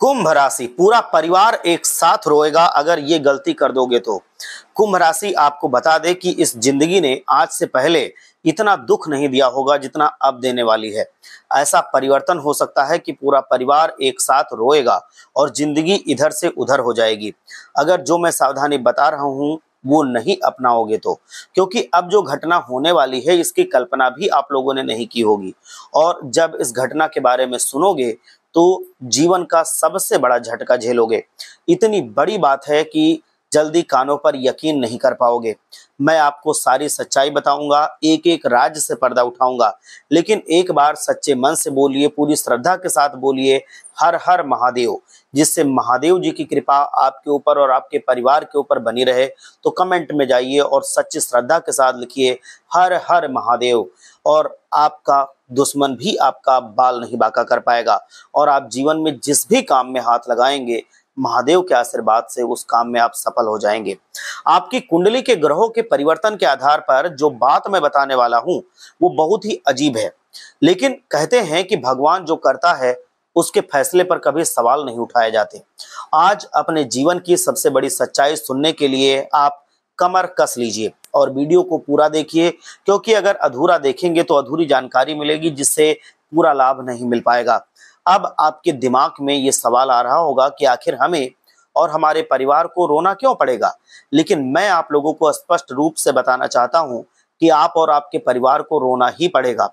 कुंभ राशि, पूरा परिवार एक साथ रोएगा अगर ये गलती कर दोगे तो। कुंभ राशि आपको बता दे कि इस जिंदगी ने आज से पहले इतना दुख नहीं दिया होगा जितना अब देने वाली है। ऐसा परिवर्तन हो सकता है कि पूरा परिवार एक साथ रोएगा और जिंदगी इधर से उधर हो जाएगी अगर जो मैं सावधानी बता रहा हूं वो नहीं अपनाओगे तो। क्योंकि अब जो घटना होने वाली है इसकी कल्पना भी आप लोगों ने नहीं की होगी, और जब इस घटना के बारे में सुनोगे तो जीवन का सबसे बड़ा झटका झेलोगे। इतनी बड़ी बात है कि जल्दी कानों पर यकीन नहीं कर पाओगे। मैं आपको सारी सच्चाई बताऊंगा, एक एक राज से पर्दा उठाऊंगा, लेकिन एक बार सच्चे मन से बोलिए, पूरी श्रद्धा के साथ बोलिए हर हर महादेव, जिससे महादेव जी की कृपा आपके ऊपर और आपके परिवार के ऊपर बनी रहे। तो कमेंट में जाइए और सच्ची श्रद्धा के साथ लिखिए हर हर महादेव, और आपका दुश्मन भी आपका बाल नहीं बांका कर पाएगा, और आप जीवन में जिस भी काम में हाथ लगाएंगे महादेव के आशीर्वाद से उस काम में आप सफल हो जाएंगे। आपकी कुंडली के ग्रहों के परिवर्तन के आधार पर जो बात मैं बताने वाला हूं वो बहुत ही अजीब है, लेकिन कहते हैं कि भगवान जो करता है उसके फैसले पर कभी सवाल नहीं उठाए जाते। आज अपने जीवन की सबसे बड़ी सच्चाई सुनने के लिए आप कमर कस लीजिए और वीडियो को पूरा देखिए, क्योंकि अगर अधूरा देखेंगे तो अधूरी जानकारी मिलेगी जिससे पूरा लाभ नहीं मिल पाएगा। अब आपके दिमाग में ये सवाल आ रहा होगा कि आखिर हमें और हमारे परिवार को रोना क्यों पड़ेगा, लेकिन मैं आप लोगों को स्पष्ट रूप से बताना चाहता हूं कि आप और आपके परिवार को रोना ही पड़ेगा।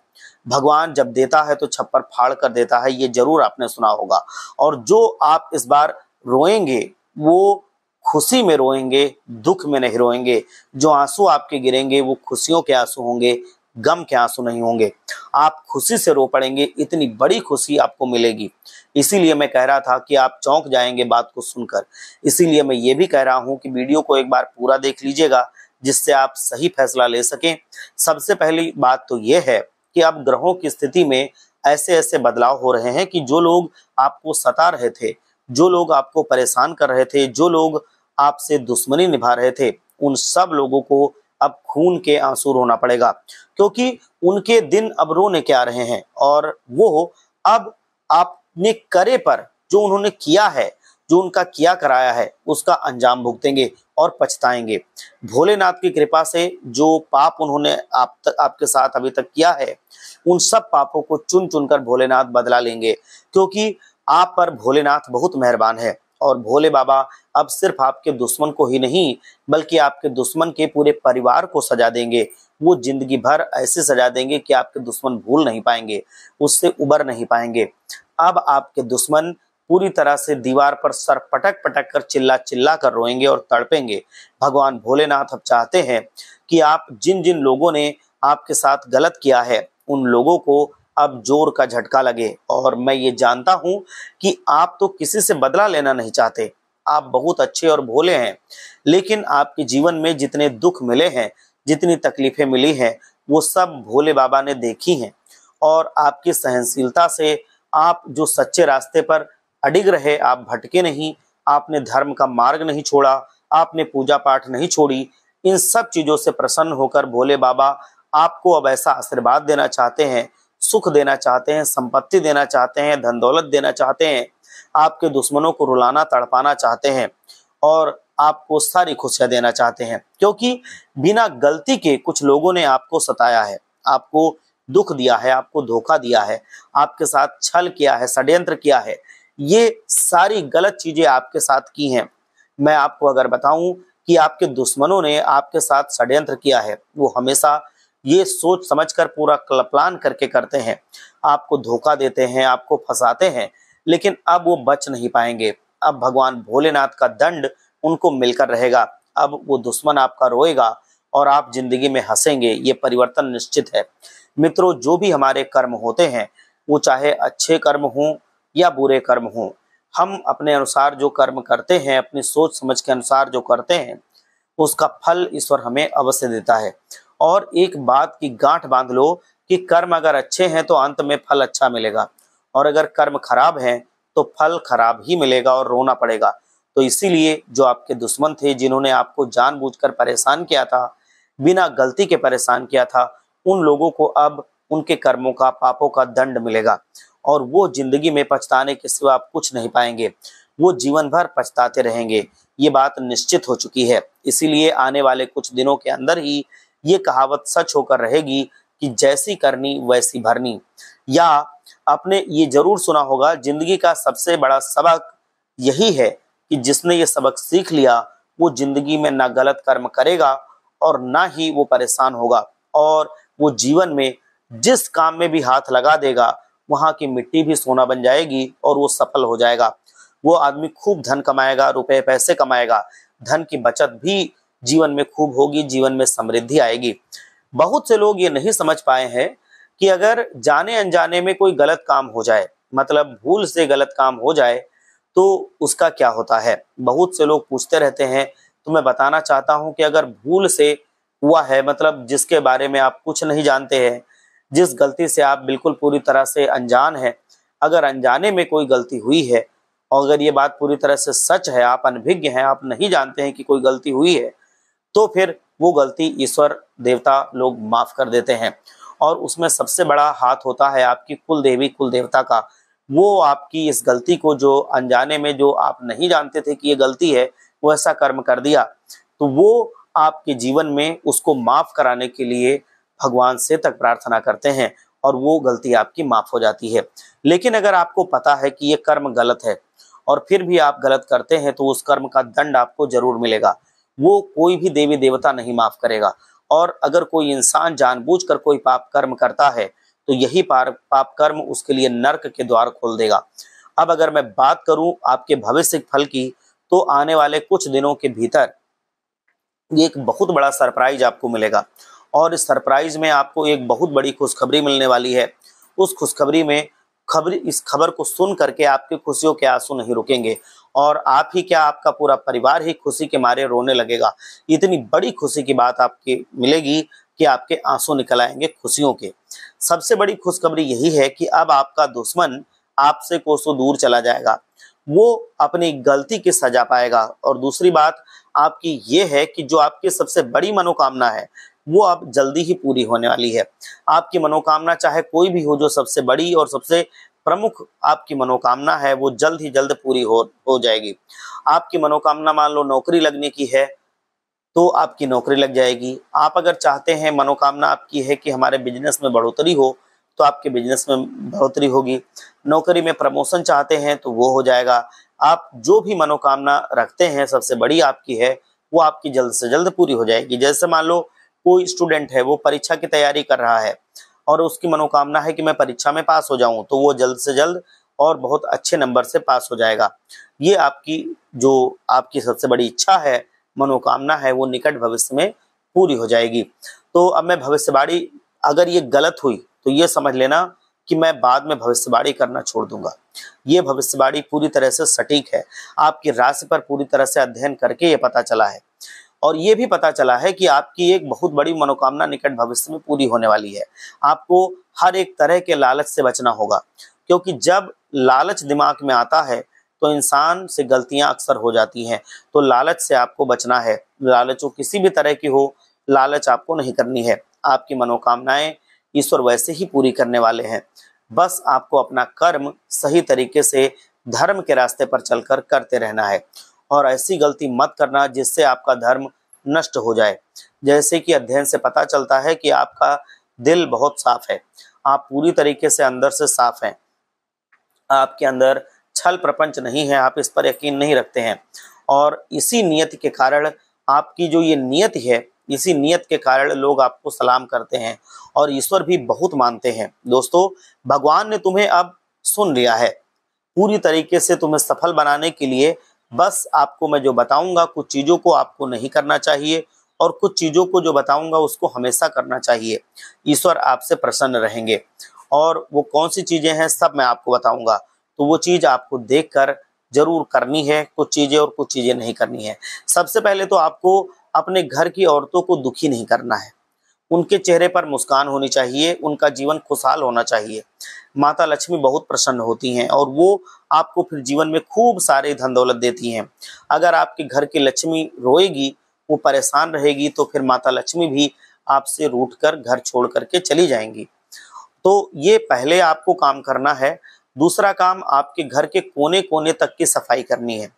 भगवान जब देता है तो छप्पर फाड़ कर देता है, ये जरूर आपने सुना होगा। और जो आप इस बार रोएंगे वो खुशी में रोएंगे, दुख में नहीं रोएंगे। जो आंसू आपके गिरेंगे वो खुशियों के आंसू होंगे, गम के आंसू नहीं होंगे। आप खुशी से रो पड़ेंगे, इतनी बड़ी खुशी आपको मिलेगी। इसीलिए मैं कह रहा था कि आप चौंक जाएंगे बात को सुनकर। इसीलिए मैं ये भी कह रहा हूं कि वीडियो को एक बार पूरा देख लीजिएगा जिससे आप सही फैसला ले सकें। सबसे पहली बात तो ये है कि अब ग्रहों की स्थिति में ऐसे ऐसे बदलाव हो रहे हैं कि जो लोग आपको सता रहे थे, जो लोग आपको परेशान कर रहे थे, जो लोग आपसे दुश्मनी निभा रहे थे, उन सब लोगों को अब खून के आंसू रोना पड़ेगा, क्योंकि उनके दिन अब रोने के आ रहे हैं और वो अब आपने करे पर जो उन्होंने किया है, जो उनका किया कराया है, उसका अंजाम भुगतेंगे और पछताएंगे। भोलेनाथ की कृपा से जो पाप उन्होंने आपके साथ अभी तक किया है, उन सब पापों को चुन चुनकर भोलेनाथ बदला लेंगे, क्योंकि आप पर भोलेनाथ बहुत मेहरबान है। और भोले बाबा अब सिर्फ आपके दुश्मन को ही नहीं बल्कि आपके दुश्मन के पूरे परिवार को सजा देंगे। वो जिंदगी भर ऐसे सजा देंगे कि आपके दुश्मन भूल नहीं पाएंगे, उससे उबर नहीं पाएंगे। अब आपके दुश्मन पूरी तरह से दीवार पर सर पटक पटक कर चिल्ला चिल्ला कर रोएंगे और तड़पेंगे। भगवान भोलेनाथ अब चाहते हैं कि आप जिन जिन लोगों ने आपके साथ गलत किया है उन लोगों को अब जोर का झटका लगे। और मैं ये जानता हूं कि आप तो किसी से बदला लेना नहीं चाहते, आप बहुत अच्छे और भोले हैं, लेकिन आपके जीवन में जितने दुख मिले हैं, जितनी तकलीफें मिली हैं, वो सब भोले बाबा ने देखी हैं। और आपकी सहनशीलता से आप जो सच्चे रास्ते पर अडिग रहे, आप भटके नहीं, आपने धर्म का मार्ग नहीं छोड़ा, आपने पूजा पाठ नहीं छोड़ी, इन सब चीजों से प्रसन्न होकर भोले बाबा आपको अब ऐसा आशीर्वाद देना चाहते हैं, सुख देना चाहते हैं, संपत्ति देना चाहते हैं, धन दौलत देना चाहते हैं, आपके दुश्मनों को रुलाना तड़पाना चाहते हैं और आपको सारी खुशियां देना चाहते हैं। क्योंकि बिना गलती के कुछ लोगों ने आपको सताया है, आपको दुख दिया है, आपको धोखा दिया है, आपके साथ छल किया है, षड्यंत्र किया है, ये सारी गलत चीजें आपके साथ की हैं। मैं आपको अगर बताऊं कि आपके दुश्मनों ने आपके साथ षड्यंत्र किया है, वो हमेशा ये सोच समझकर पूरा प्लान करके करते हैं, आपको धोखा देते हैं, आपको फंसाते हैं, लेकिन अब वो बच नहीं पाएंगे। अब भगवान भोलेनाथ का दंड उनको मिलकर रहेगा। अब वो दुश्मन आपका रोएगा और आप जिंदगी में हंसेंगे, ये परिवर्तन निश्चित है। मित्रों, जो भी हमारे कर्म होते हैं वो चाहे अच्छे कर्म हों या बुरे कर्म हों, हम अपने अनुसार जो कर्म करते हैं, अपनी सोच समझ के अनुसार जो करते हैं, उसका फल ईश्वर हमें अवश्य देता है। और एक बात की गांठ बांध लो कि कर्म अगर अच्छे हैं तो अंत में फल अच्छा मिलेगा, और अगर कर्म खराब हैं तो फल खराब ही मिलेगा और रोना पड़ेगा। तो इसीलिए जो आपके दुश्मन थे, जिन्होंने आपको जानबूझकर परेशान किया था, बिना गलती के परेशान किया था, उन लोगों को अब उनके कर्मों का, पापों का दंड मिलेगा। और वो जिंदगी में पछताने के सिवा आप कुछ नहीं पाएंगे। वो जीवन भर पछताते रहेंगे। ये बात निश्चित हो चुकी है। इसीलिए आने वाले कुछ दिनों के अंदर ही ये कहावत सच होकर रहेगी कि जैसी करनी वैसी भरनी। या आपने ये जरूर सुना होगा, जिंदगी का सबसे बड़ा सबक यही है कि जिसने ये सबक सीख लिया वो जिंदगी में ना गलत कर्म करेगा और ना ही वो परेशान होगा, और वो जीवन में जिस काम में भी हाथ लगा देगा वहां की मिट्टी भी सोना बन जाएगी और वो सफल हो जाएगा। वो आदमी खूब धन कमाएगा, रुपए पैसे कमाएगा, धन की बचत भी जीवन में खूब होगी, जीवन में समृद्धि आएगी। बहुत से लोग ये नहीं समझ पाए हैं कि अगर जाने अनजाने में कोई गलत काम हो जाए, मतलब भूल से गलत काम हो जाए, तो उसका क्या होता है। बहुत से लोग पूछते रहते हैं, तो मैं बताना चाहता हूं कि अगर भूल से हुआ है, मतलब जिसके बारे में आप कुछ नहीं जानते हैं, जिस गलती से आप बिल्कुल पूरी तरह से अनजान हैं, अगर अनजाने में कोई गलती हुई है और अगर ये बात पूरी तरह से सच है, आप अनभिज्ञ हैं, आप नहीं जानते हैं कि कोई गलती हुई है, तो फिर वो गलती ईश्वर देवता लोग माफ कर देते हैं। और उसमें सबसे बड़ा हाथ होता है आपकी कुल देवी कुल देवता का। वो आपकी इस गलती को, जो अनजाने में जो आप नहीं जानते थे कि ये गलती है, वो ऐसा कर्म कर दिया, तो वो आपके जीवन में उसको माफ कराने के लिए भगवान से तक प्रार्थना करते हैं और वो गलती आपकी माफ हो जाती है। लेकिन अगर आपको पता है कि ये कर्म गलत है और फिर भी आप गलत करते हैं, तो उस कर्म का दंड आपको जरूर मिलेगा। वो कोई भी देवी देवता नहीं माफ करेगा। और अगर कोई इंसान जानबूझकर कोई पाप कर्म करता है, तो यही पाप कर्म उसके लिए नर्क के द्वार खोल देगा। अब अगर मैं बात करूं आपके भविष्य फल की, तो आने वाले कुछ दिनों के भीतर ये एक बहुत बड़ा सरप्राइज आपको मिलेगा और इस सरप्राइज में आपको एक बहुत बड़ी खुशखबरी मिलने वाली है। उस खुशखबरी में इस खबर को सुन करके आपके खुशियों के आंसू नहीं रुकेंगे और आप ही क्या, आपका पूरा परिवार ही खुशी के मारे रोने लगेगा। इतनी बड़ी खुशी की बात आपकी मिलेगी कि आपके आंसू निकल आएंगे खुशियों के। सबसे बड़ी खुशखबरी यही है कि अब आपका दुश्मन आपसे कोसों दूर चला जाएगा, वो अपनी गलती की सजा पाएगा। और दूसरी बात आपकी ये है कि जो आपकी सबसे बड़ी मनोकामना है, वो अब जल्दी ही पूरी होने वाली है। आपकी मनोकामना चाहे कोई भी हो, जो सबसे बड़ी और सबसे प्रमुख आपकी मनोकामना है, वो जल्द ही जल्द पूरी हो जाएगी। आपकी मनोकामना मान लो नौकरी लगने की है, तो आपकी नौकरी लग जाएगी। आप अगर चाहते हैं, मनोकामना आपकी है कि हमारे बिजनेस में बढ़ोतरी हो, तो आपके बिजनेस में बढ़ोतरी होगी। नौकरी में प्रमोशन चाहते हैं तो वो हो जाएगा। आप जो भी मनोकामना रखते हैं सबसे बड़ी आपकी है, वो आपकी जल्द से जल्द पूरी हो जाएगी। जैसे मान लो कोई स्टूडेंट है, वो परीक्षा की तैयारी कर रहा है और उसकी मनोकामना है कि मैं परीक्षा में पास हो जाऊं, तो वो जल्द से जल्द और बहुत अच्छे नंबर से पास हो जाएगा। ये आपकी जो आपकी सबसे बड़ी इच्छा है, मनोकामना है, वो निकट भविष्य में पूरी हो जाएगी। तो अब मैं भविष्यवाणी, अगर ये गलत हुई तो ये समझ लेना कि मैं बाद में भविष्यवाणी करना छोड़ दूंगा। ये भविष्यवाणी पूरी तरह से सटीक है। आपकी राशि पर पूरी तरह से अध्ययन करके ये पता चला है और ये भी पता चला है कि आपकी एक बहुत बड़ी मनोकामना निकट भविष्य में पूरी होने वाली है। आपको हर एक तरह के लालच से बचना होगा, क्योंकि जब लालच दिमाग में आता है तो इंसान से गलतियां अक्सर हो जाती हैं। तो लालच से आपको बचना है। लालच हो किसी भी तरह की हो, लालच आपको नहीं करनी है। आपकी मनोकामनाएं ईश्वर वैसे ही पूरी करने वाले हैं। बस आपको अपना कर्म सही तरीके से धर्म के रास्ते पर चलकर करते रहना है और ऐसी गलती मत करना जिससे आपका धर्म नष्ट हो जाए। जैसे कि अध्ययन से पता चलता है कि आपका दिल बहुत साफ है, आप पूरी तरीके से अंदर से साफ हैं, आपके अंदर छल प्रपंच नहीं है, आप इस पर यकीन नहीं रखते हैं। और इसी नियत के कारण, आपकी जो ये नियत है, इसी नियत के कारण लोग आपको सलाम करते हैं और ईश्वर भी बहुत मानते हैं। दोस्तों, भगवान ने तुम्हें अब सुन लिया है। पूरी तरीके से तुम्हें सफल बनाने के लिए बस आपको मैं जो बताऊंगा, कुछ चीज़ों को आपको नहीं करना चाहिए और कुछ चीज़ों को जो बताऊंगा उसको हमेशा करना चाहिए। ईश्वर आपसे प्रसन्न रहेंगे और वो कौन सी चीज़ें हैं सब मैं आपको बताऊंगा। तो वो चीज़ आपको देखकर जरूर करनी है, कुछ चीज़ें और कुछ चीज़ें नहीं करनी है। सबसे पहले तो आपको अपने घर की औरतों को दुखी नहीं करना है। उनके चेहरे पर मुस्कान होनी चाहिए, उनका जीवन खुशहाल होना चाहिए। माता लक्ष्मी बहुत प्रसन्न होती हैं और वो आपको फिर जीवन में खूब सारे धन दौलत देती हैं। अगर आपके घर की लक्ष्मी रोएगी, वो परेशान रहेगी, तो फिर माता लक्ष्मी भी आपसे रूठ कर घर छोड़ करके चली जाएंगी। तो ये पहले आपको काम करना है। दूसरा काम, आपके घर के कोने कोने तक की सफाई करनी है,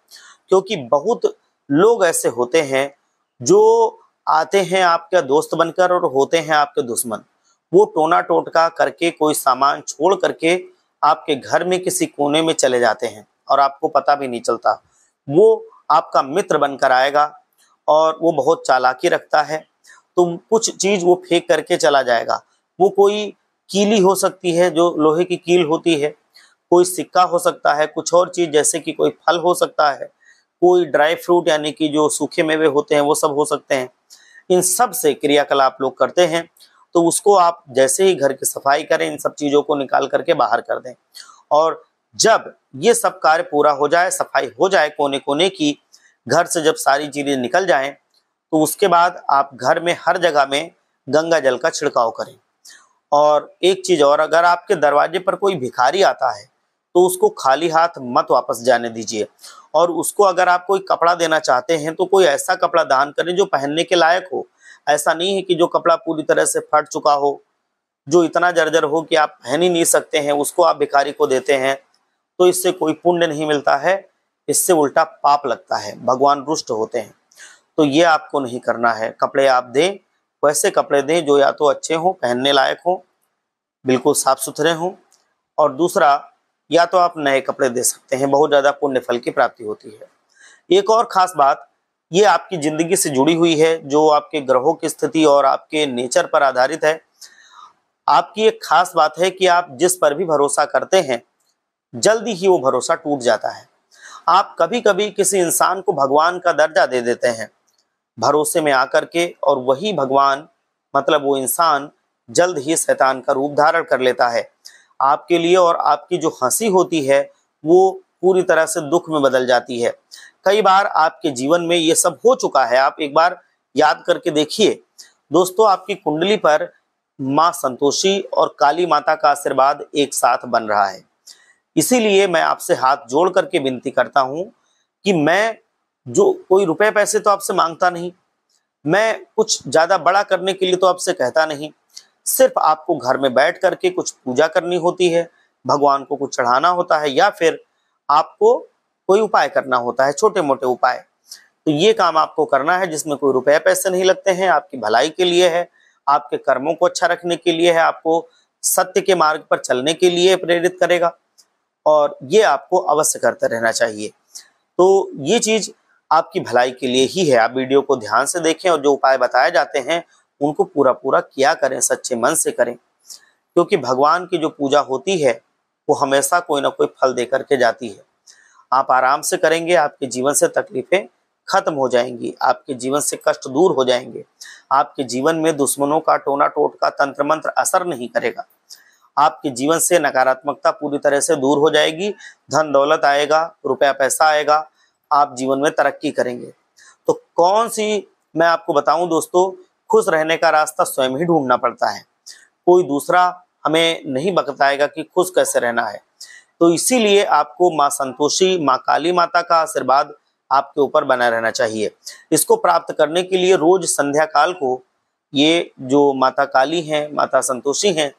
क्योंकि बहुत लोग ऐसे होते हैं जो आते हैं आपका दोस्त बनकर और होते हैं आपके दुश्मन। वो टोना टोटका करके कोई सामान छोड़ करके आपके घर में किसी कोने में चले जाते हैं और आपको पता भी नहीं चलता। वो आपका मित्र बनकर आएगा और वो बहुत चालाकी रखता है, तो कुछ चीज वो फेंक करके चला जाएगा। वो कोई कीली हो सकती है जो लोहे की कील होती है, कोई सिक्का हो सकता है, कुछ और चीज जैसे कि कोई फल हो सकता है, कोई ड्राई फ्रूट यानी कि जो सूखे मेवे होते हैं वो सब हो सकते हैं। इन सब से क्रियाकलाप लोग करते हैं, तो उसको आप जैसे ही घर की सफाई करें, इन सब चीजों को निकाल करके बाहर कर दें। और जब ये सब कार्य पूरा हो जाए, सफाई हो जाए कोने कोने की, घर से जब सारी चीजें निकल जाएं, तो उसके बाद आप घर में हर जगह में गंगा जल का छिड़काव करें। और एक चीज और, अगर आपके दरवाजे पर कोई भिखारी आता है तो उसको खाली हाथ मत वापस जाने दीजिए। और उसको अगर आप कोई कपड़ा देना चाहते हैं तो कोई ऐसा कपड़ा दान करें जो पहनने के लायक हो। ऐसा नहीं है कि जो कपड़ा पूरी तरह से फट चुका हो, जो इतना जर्जर हो कि आप पहन ही नहीं सकते हैं, उसको आप भिखारी को देते हैं, तो इससे कोई पुण्य नहीं मिलता है, इससे उल्टा पाप लगता है, भगवान रुष्ट होते हैं। तो ये आपको नहीं करना है। कपड़े आप दें, वैसे कपड़े दें जो या तो अच्छे हों, पहनने लायक हों, बिल्कुल साफ सुथरे हों। और दूसरा, या तो आप नए कपड़े दे सकते हैं, बहुत ज्यादा पुण्य फल की प्राप्ति होती है। एक और खास बात, ये आपकी जिंदगी से जुड़ी हुई है, जो आपके ग्रहों की स्थिति और आपके नेचर पर आधारित है। आपकी एक खास बात है कि आप जिस पर भी भरोसा करते हैं, जल्दी ही वो भरोसा टूट जाता है। आप कभी कभी किसी इंसान को भगवान का दर्जा दे देते हैं भरोसे में आकर के, और वही भगवान मतलब वो इंसान जल्द ही शैतान का रूप धारण कर लेता है आपके लिए, और आपकी जो हंसी होती है वो पूरी तरह से दुख में बदल जाती है। कई बार आपके जीवन में ये सब हो चुका है, आप एक बार याद करके देखिए। दोस्तों, आपकी कुंडली पर माँ संतोषी और काली माता का आशीर्वाद एक साथ बन रहा है। इसीलिए मैं आपसे हाथ जोड़ करके विनती करता हूं कि मैं जो कोई रुपए पैसे तो आपसे मांगता नहीं, मैं कुछ ज्यादा बड़ा करने के लिए तो आपसे कहता नहीं। सिर्फ आपको घर में बैठ करके कुछ पूजा करनी होती है, भगवान को कुछ चढ़ाना होता है, या फिर आपको कोई उपाय करना होता है, छोटे मोटे उपाय। तो ये काम आपको करना है, जिसमें कोई रुपए पैसे नहीं लगते हैं, आपकी भलाई के लिए है, आपके कर्मों को अच्छा रखने के लिए है, आपको सत्य के मार्ग पर चलने के लिए प्रेरित करेगा, और ये आपको अवश्य करते रहना चाहिए। तो ये चीज आपकी भलाई के लिए ही है। आप वीडियो को ध्यान से देखें और जो उपाय बताए जाते हैं उनको पूरा पूरा किया करें, सच्चे मन से करें, क्योंकि भगवान की जो पूजा होती है वो हमेशा कोई ना कोई फल दे करके जाती है। आप आराम से करेंगे, आपके जीवन से तकलीफें खत्म हो जाएंगी, आपके जीवन से कष्ट दूर हो जाएंगे, आपके जीवन में दुश्मनों का टोना टोटका तंत्र मंत्र असर नहीं करेगा, आपके जीवन से नकारात्मकता पूरी तरह से दूर हो जाएगी, धन दौलत आएगा, रुपया पैसा आएगा, आप जीवन में तरक्की करेंगे। तो कौन सी मैं आपको बताऊं दोस्तों, खुश रहने का रास्ता स्वयं ही ढूंढना पड़ता है, कोई दूसरा हमें नहीं बताएगा कि खुश कैसे रहना है। तो इसीलिए आपको माँ संतोषी, माँ काली माता का आशीर्वाद आपके ऊपर बना रहना चाहिए। इसको प्राप्त करने के लिए रोज संध्या काल को ये जो माता काली हैं, माता संतोषी हैं,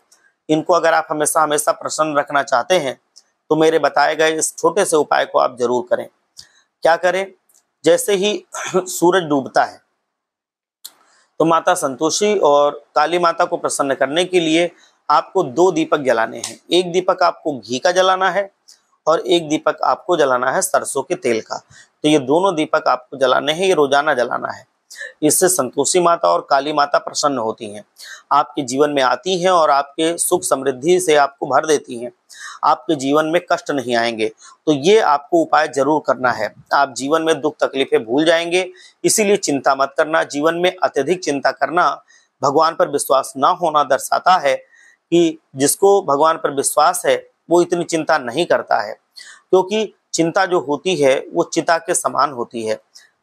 इनको अगर आप हमेशा हमेशा प्रसन्न रखना चाहते हैं तो मेरे बताए गए इस छोटे से उपाय को आप जरूर करें। क्या करें, जैसे ही सूरज डूबता है तो माता संतोषी और काली माता को प्रसन्न करने के लिए आपको 2 दीपक जलाने हैं। एक दीपक आपको घी का जलाना है और एक दीपक आपको जलाना है सरसों के तेल का। तो ये दोनों दीपक आपको जलाने हैं, ये रोजाना जलाना है। इससे संतोषी माता और काली माता प्रसन्न होती हैं, आपके जीवन में आती हैं और आपके सुख समृद्धि से आपको भर देती हैं। आपके जीवन में कष्ट नहीं आएंगे। तो ये आपको उपाय जरूर करना है, आप जीवन में दुख तकलीफें भूल जाएंगे। इसीलिए चिंता मत करना। जीवन में अत्यधिक चिंता करना भगवान पर विश्वास ना होना दर्शाता है कि जिसको भगवान पर विश्वास है वो इतनी चिंता नहीं करता है, क्योंकि चिंता जो होती है वो चिता के समान होती है।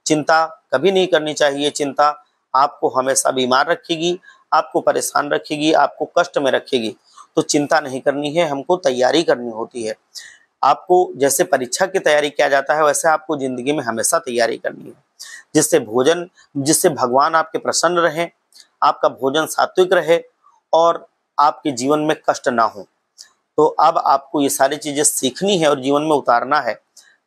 चिंता कभी नहीं करनी चाहिए। चिंता आपको हमेशा बीमार रखेगी, आपको परेशान रखेगी, आपको कष्ट में रखेगी। तो चिंता नहीं करनी है, हमको तैयारी करनी होती है। आपको जैसे परीक्षा की तैयारी किया जाता है, वैसे आपको जिंदगी में हमेशा तैयारी करनी है, जिससे भगवान आपके प्रसन्न रहे, आपका भोजन सात्विक रहे और आपके जीवन में कष्ट ना हो। तो अब आपको ये सारी चीजें सीखनी है और जीवन में उतारना है।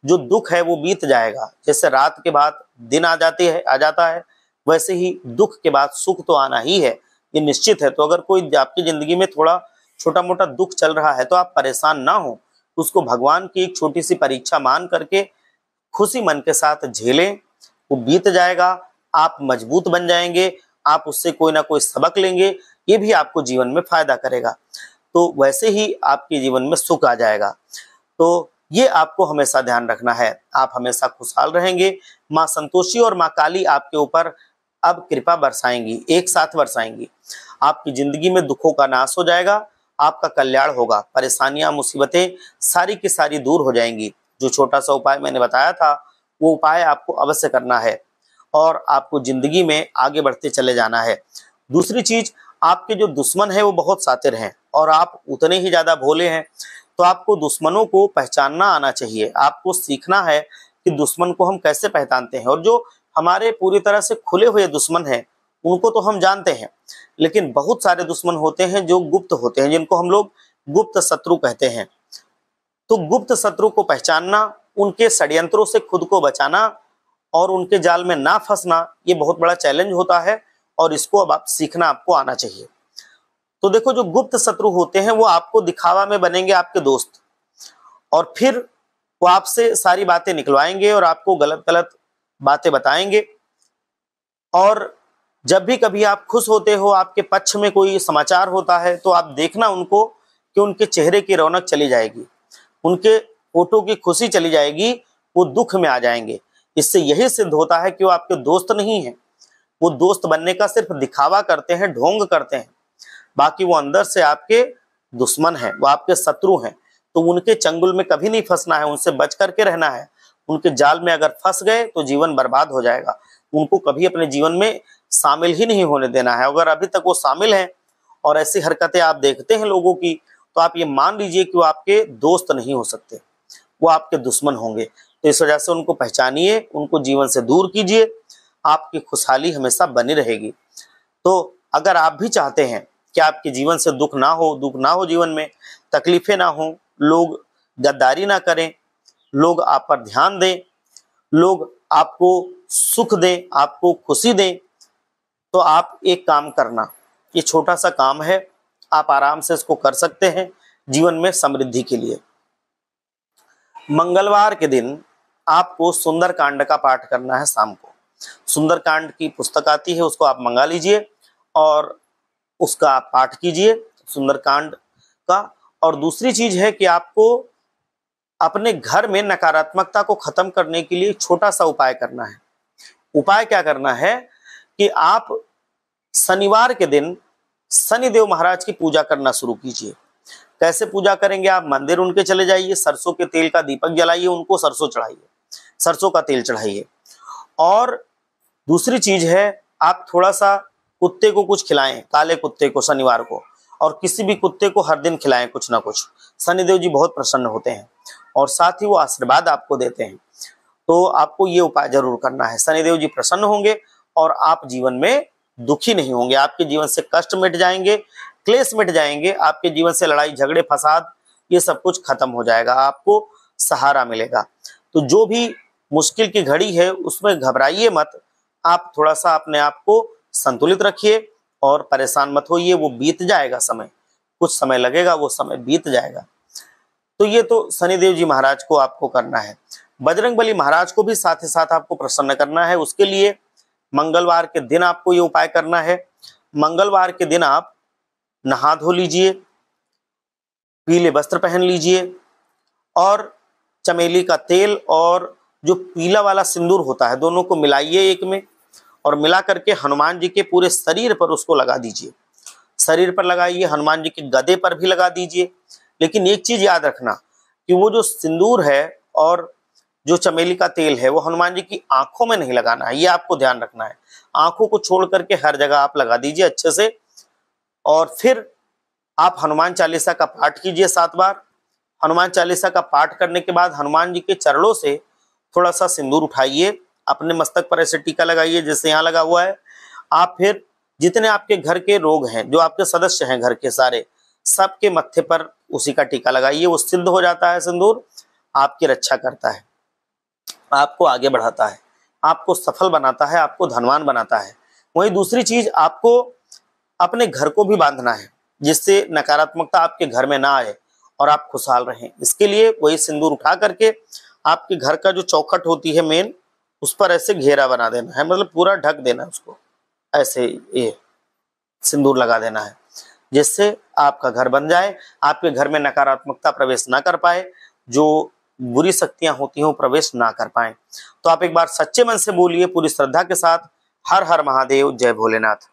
जो दुख है वो बीत जाएगा, जैसे रात के बाद दिन आ जाता है, वैसे ही दुख के बाद सुख तो आना ही है, ये निश्चित है। तो अगर कोई आपकी जिंदगी में थोड़ा छोटा मोटा दुख चल रहा है तो आप परेशान ना हो, उसको भगवान की एक छोटी सी परीक्षा मान करके खुशी मन के साथ झेलें, वो बीत जाएगा, आप मजबूत बन जाएंगे, आप उससे कोई ना कोई सबक लेंगे, ये भी आपको जीवन में फायदा करेगा। तो वैसे ही आपके जीवन में सुख आ जाएगा। तो ये आपको हमेशा ध्यान रखना है, आप हमेशा खुशहाल रहेंगे। माँ संतोषी और माँ काली आपके ऊपर अब कृपा बरसाएंगी, एक साथ बरसाएंगी। आपकी जिंदगी में दुखों का नाश हो जाएगा, आपका कल्याण होगा, परेशानियां मुसीबतें सारी की सारी दूर हो जाएंगी। जो छोटा सा उपाय मैंने बताया था वो उपाय आपको अवश्य करना है और आपको जिंदगी में आगे बढ़ते चले जाना है। दूसरी चीज, आपके जो दुश्मन है वो बहुत शातिर हैं और आप उतने ही ज्यादा भोले हैं। तो आपको दुश्मनों को पहचानना आना चाहिए, आपको सीखना है कि दुश्मन को हम कैसे पहचानते हैं। और जो हमारे पूरी तरह से खुले हुए दुश्मन हैं उनको तो हम जानते हैं, लेकिन बहुत सारे दुश्मन होते हैं जो गुप्त होते हैं, जिनको हम लोग गुप्त शत्रु कहते हैं। तो गुप्त शत्रु को पहचानना, उनके षड्यंत्रों से खुद को बचाना और उनके जाल में ना फंसना, ये बहुत बड़ा चैलेंज होता है और इसको अब आप सीखना आपको आना चाहिए। तो देखो, जो गुप्त शत्रु होते हैं वो आपको दिखावा में बनेंगे आपके दोस्त, और फिर वो आपसे सारी बातें निकलवाएंगे और आपको गलत गलत बातें बताएंगे। और जब भी कभी आप खुश होते हो, आपके पक्ष में कोई समाचार होता है, तो आप देखना उनको कि उनके चेहरे की रौनक चली जाएगी, उनके फोटो की खुशी चली जाएगी, वो दुख में आ जाएंगे। इससे यही सिद्ध होता है कि वो आपके दोस्त नहीं है, वो दोस्त बनने का सिर्फ दिखावा करते हैं, ढोंग करते हैं, बाकी वो अंदर से आपके दुश्मन हैं, वो आपके शत्रु हैं। तो उनके चंगुल में कभी नहीं फंसना है, उनसे बच करके रहना है। उनके जाल में अगर फंस गए तो जीवन बर्बाद हो जाएगा। उनको कभी अपने जीवन में शामिल ही नहीं होने देना है। अगर अभी तक वो शामिल हैं और ऐसी हरकतें आप देखते हैं लोगों की, तो आप ये मान लीजिए कि वो आपके दोस्त नहीं हो सकते, वो आपके दुश्मन होंगे। तो इस वजह से उनको पहचानिए, उनको जीवन से दूर कीजिए, आपकी खुशहाली हमेशा बनी रहेगी। तो अगर आप भी चाहते हैं कि आपके जीवन से दुख ना हो जीवन में, तकलीफें ना हो, लोग गद्दारी ना करें, लोग आप पर ध्यान दें, लोग आपको सुख दें, आपको खुशी दें, तो आप एक काम करना, ये छोटा सा काम है, आप आराम से इसको कर सकते हैं जीवन में समृद्धि के लिए। मंगलवार के दिन आपको सुंदरकांड का पाठ करना है शाम को। सुंदरकांड की पुस्तक आती है, उसको आप मंगा लीजिए और उसका आप पाठ कीजिए सुंदरकांड का। और दूसरी चीज है कि आपको अपने घर में नकारात्मकता को खत्म करने के लिए छोटा सा उपाय करना है। उपाय क्या करना है कि आप शनिवार के दिन शनिदेव महाराज की पूजा करना शुरू कीजिए। कैसे पूजा करेंगे? आप मंदिर उनके चले जाइए, सरसों के तेल का दीपक जलाइए, उनको सरसों चढ़ाइए, सरसों का तेल चढ़ाइए। और दूसरी चीज है, आप थोड़ा सा कुत्ते को कुछ खिलाएं, काले कुत्ते को शनिवार को, और किसी भी कुत्ते को हर दिन खिलाएं कुछ ना कुछ। शनिदेव जी बहुत प्रसन्न होते हैं और साथ ही वो आशीर्वाद आपको देते हैं। तो आपको ये उपाय जरूर करना है, शनिदेव जी प्रसन्न होंगे और आप जीवन में दुखी नहीं होंगे, आपके जीवन से कष्ट मिट जाएंगे, क्लेश मिट जाएंगे, आपके जीवन से लड़ाई झगड़े फसाद ये सब कुछ खत्म हो जाएगा, आपको सहारा मिलेगा। तो जो भी मुश्किल की घड़ी है उसमें घबराइए मत, आप थोड़ा सा अपने आप को संतुलित रखिए और परेशान मत होइए, वो बीत जाएगा समय, कुछ समय लगेगा, वो समय बीत जाएगा। तो ये तो शनिदेव जी महाराज को आपको करना है। बजरंगबली महाराज को भी साथ ही साथ आपको प्रसन्न करना है। उसके लिए मंगलवार के दिन आपको ये उपाय करना है। मंगलवार के दिन आप नहा धो लीजिए, पीले वस्त्र पहन लीजिए और चमेली का तेल और जो पीला वाला सिंदूर होता है दोनों को मिलाइए एक में, और मिला करके हनुमान जी के पूरे शरीर पर उसको लगा दीजिए। शरीर पर लगाइए, हनुमान जी के गदे पर भी लगा दीजिए। लेकिन एक चीज याद रखना कि वो जो सिंदूर है और जो चमेली का तेल है वो हनुमान जी की आंखों में नहीं लगाना है, ये आपको ध्यान रखना है। आंखों को छोड़ करके हर जगह आप लगा दीजिए अच्छे से। और फिर आप हनुमान चालीसा का पाठ कीजिए 7 बार। हनुमान चालीसा का पाठ करने के बाद हनुमान जी के चरणों से थोड़ा सा सिंदूर उठाइए, अपने मस्तक पर ऐसे टीका लगाइए जैसे यहाँ लगा हुआ है। आप फिर जितने आपके घर के लोग हैं, जो आपके सदस्य हैं घर के सारे, सबके मत्थे पर उसी का टीका लगाइए। वो सिद्ध हो जाता है सिंदूर, आपकी रक्षा करता है, आपको आगे बढ़ाता है, आपको सफल बनाता है, आपको धनवान बनाता है। वहीं दूसरी चीज, आपको अपने घर को भी बांधना है, जिससे नकारात्मकता आपके घर में ना आए और आप खुशहाल रहें। इसके लिए वही सिंदूर उठा करके आपके घर का जो चौखट होती है मेन, उस पर ऐसे घेरा बना देना है, मतलब पूरा ढक देना है उसको, ऐसे ये सिंदूर लगा देना है, जिससे आपका घर बन जाए, आपके घर में नकारात्मकता प्रवेश ना कर पाए, जो बुरी शक्तियां होती हैं वो प्रवेश ना कर पाए। तो आप एक बार सच्चे मन से बोलिए, पूरी श्रद्धा के साथ, हर हर महादेव, जय भोलेनाथ।